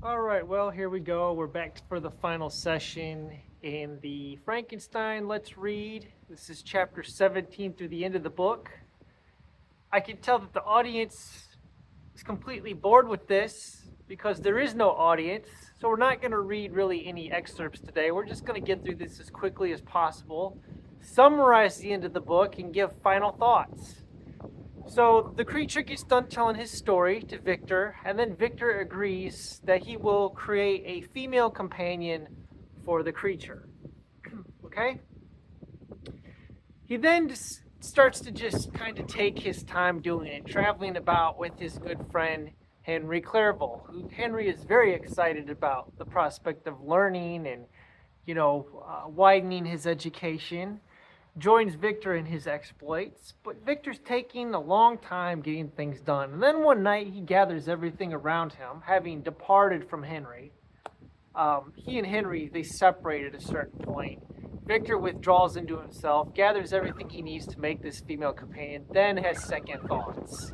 All right, well, here we go. We're back for the final session in the Frankenstein Let's Read. This is chapter 17 through the end of the book. I can tell that the audience is completely bored with this because there is no audience. So we're not going to read really any excerpts today. We're just going to get through this as quickly as possible, summarize the end of the book, and give final thoughts. So the creature gets done telling his story to Victor, and then Victor agrees that he will create a female companion for the creature. Okay? He then starts to just kind of take his time doing it, traveling about with his good friend Henry Clerval, who Henry is very excited about the prospect of learning and, widening his education. Joins Victor in his exploits, but Victor's taking a long time getting things done. And then one night he gathers everything around him, having departed from Henry. He and Henry, they separate at a certain point. Victor withdraws into himself, gathers everything he needs to make this female companion, then has second thoughts.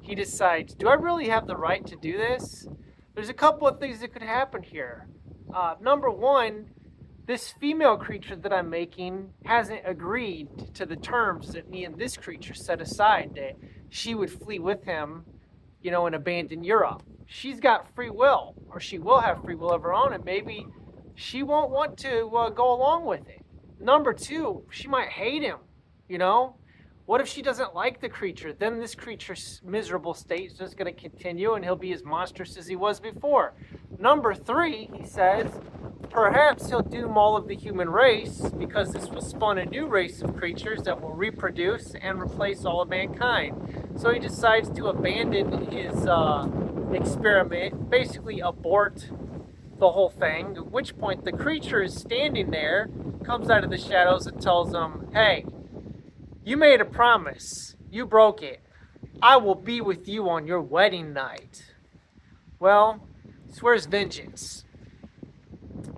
He decides, do I really have the right to do this? There's a couple of things that could happen here. Number one, this female creature that I'm making hasn't agreed to the terms that me and this creature set aside, that she would flee with him, and abandon Europe. She's got free will, or she will have free will of her own, and maybe she won't want to go along with it. Number two, she might hate him, What if she doesn't like the creature? Then this creature's miserable state is just going to continue, and he'll be as monstrous as he was before. Number three, he says, perhaps he'll doom all of the human race because this will spawn a new race of creatures that will reproduce and replace all of mankind. So he decides to abandon his experiment, basically abort the whole thing, at which point the creature is standing there, comes out of the shadows and tells him, hey, you made a promise. You broke it. I will be with you on your wedding night. Well, swears vengeance.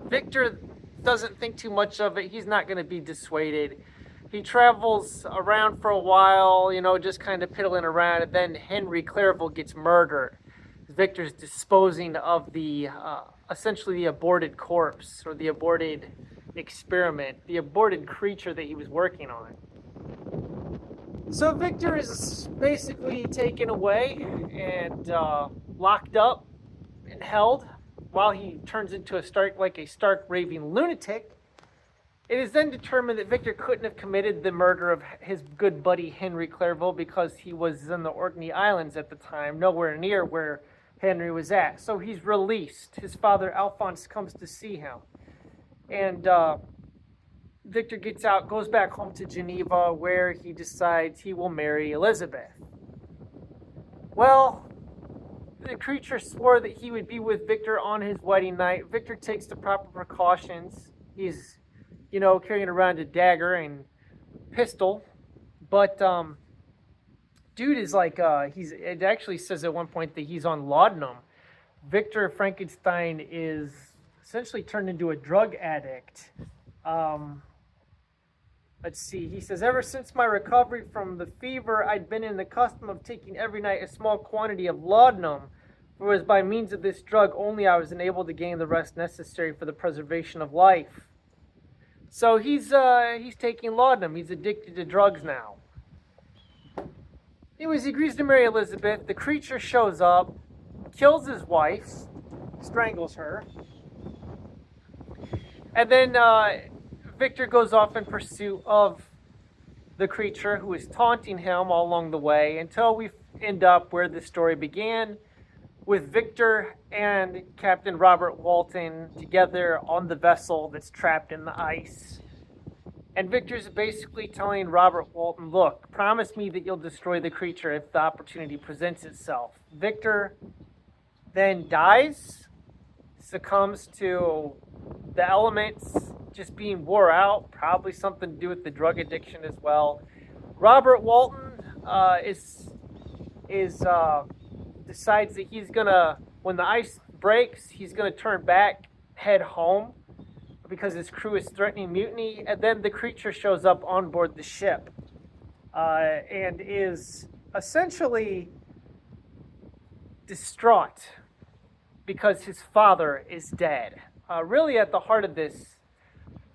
Victor doesn't think too much of it. He's not going to be dissuaded. He travels around for a while, just kind of piddling around, and then Henry Clerval gets murdered. Victor's disposing of the, essentially the aborted corpse, or the aborted experiment, the aborted creature that he was working on. So Victor is basically taken away and locked up and held while he turns into a stark raving lunatic. It is then determined that Victor couldn't have committed the murder of his good buddy Henry Clerval because he was in the Orkney Islands at the time, nowhere near where Henry was at. So he's released. His father Alphonse comes to see him. And Victor gets out, goes back home to Geneva, where he decides he will marry Elizabeth. Well, the creature swore that he would be with Victor on his wedding night. Victor takes the proper precautions. He's, carrying around a dagger and pistol. But dude is like, it actually says at one point that he's on laudanum. Victor Frankenstein is essentially turned into a drug addict. Let's see, he says, ever since my recovery from the fever, I'd been in the custom of taking every night a small quantity of laudanum, for it was by means of this drug only I was enabled to gain the rest necessary for the preservation of life. So he's taking laudanum. He's addicted to drugs now. Anyways, he agrees to marry Elizabeth. The creature shows up, kills his wife, strangles her, and then Victor goes off in pursuit of the creature who is taunting him all along the way until we end up where the story began, with Victor and Captain Robert Walton together on the vessel that's trapped in the ice. And Victor's basically telling Robert Walton, look, promise me that you'll destroy the creature if the opportunity presents itself. Victor then dies, succumbs to the elements just being wore out, probably something to do with the drug addiction as well. Robert Walton decides that he's gonna, when the ice breaks, he's gonna turn back, head home, because his crew is threatening mutiny, and then the creature shows up on board the ship and is essentially distraught because his father is dead. Really, at the heart of this,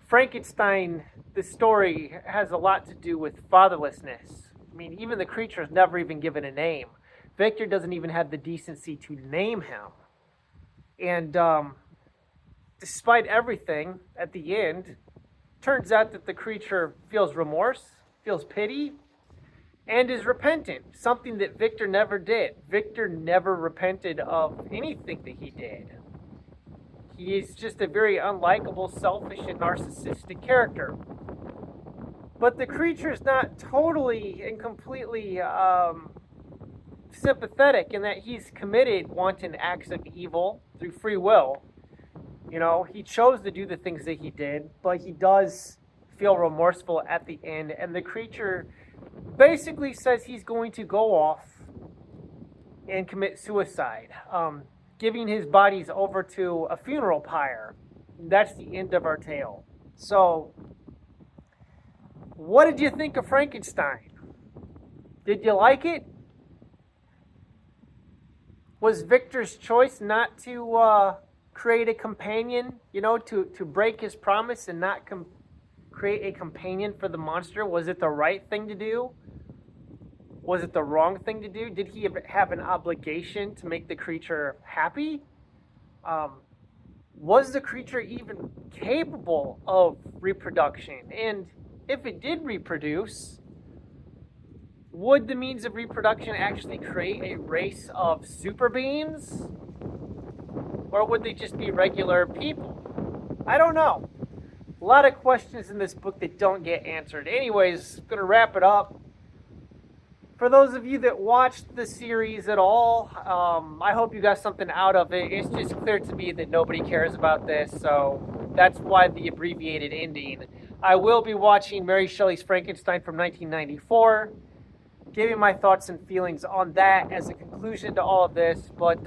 Frankenstein, the story has a lot to do with fatherlessness. I mean, even the creature is never even given a name. Victor doesn't even have the decency to name him. And despite everything, at the end, turns out that the creature feels remorse, feels pity, and is repentant, something that Victor never did. Victor never repented of anything that he did. He is just a very unlikable, selfish, and narcissistic character. But the creature is not totally and completely sympathetic in that he's committed wanton acts of evil through free will. You know, he chose to do the things that he did, but he does feel remorseful at the end, and the creature basically says he's going to go off and commit suicide, giving his bodies over to a funeral pyre. That's the end of our tale. So, what did you think of Frankenstein? Did you like it? Was Victor's choice not to create a companion, to break his promise and not create a companion for the monster? Was it the right thing to do? Was it the wrong thing to do? Did he have an obligation to make the creature happy? Was the creature even capable of reproduction? And if it did reproduce, would the means of reproduction actually create a race of super beings? Or would they just be regular people? I don't know. A lot of questions in this book that don't get answered. Anyways, I'm going to wrap it up. For those of you that watched the series at all, I hope you got something out of it. It's just clear to me that nobody cares about this, so that's why the abbreviated ending. I will be watching Mary Shelley's Frankenstein from 1994, giving my thoughts and feelings on that as a conclusion to all of this, but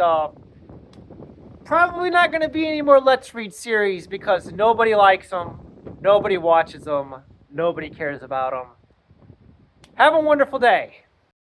probably not going to be any more Let's Read series because nobody likes them, nobody watches them, nobody cares about them. Have a wonderful day.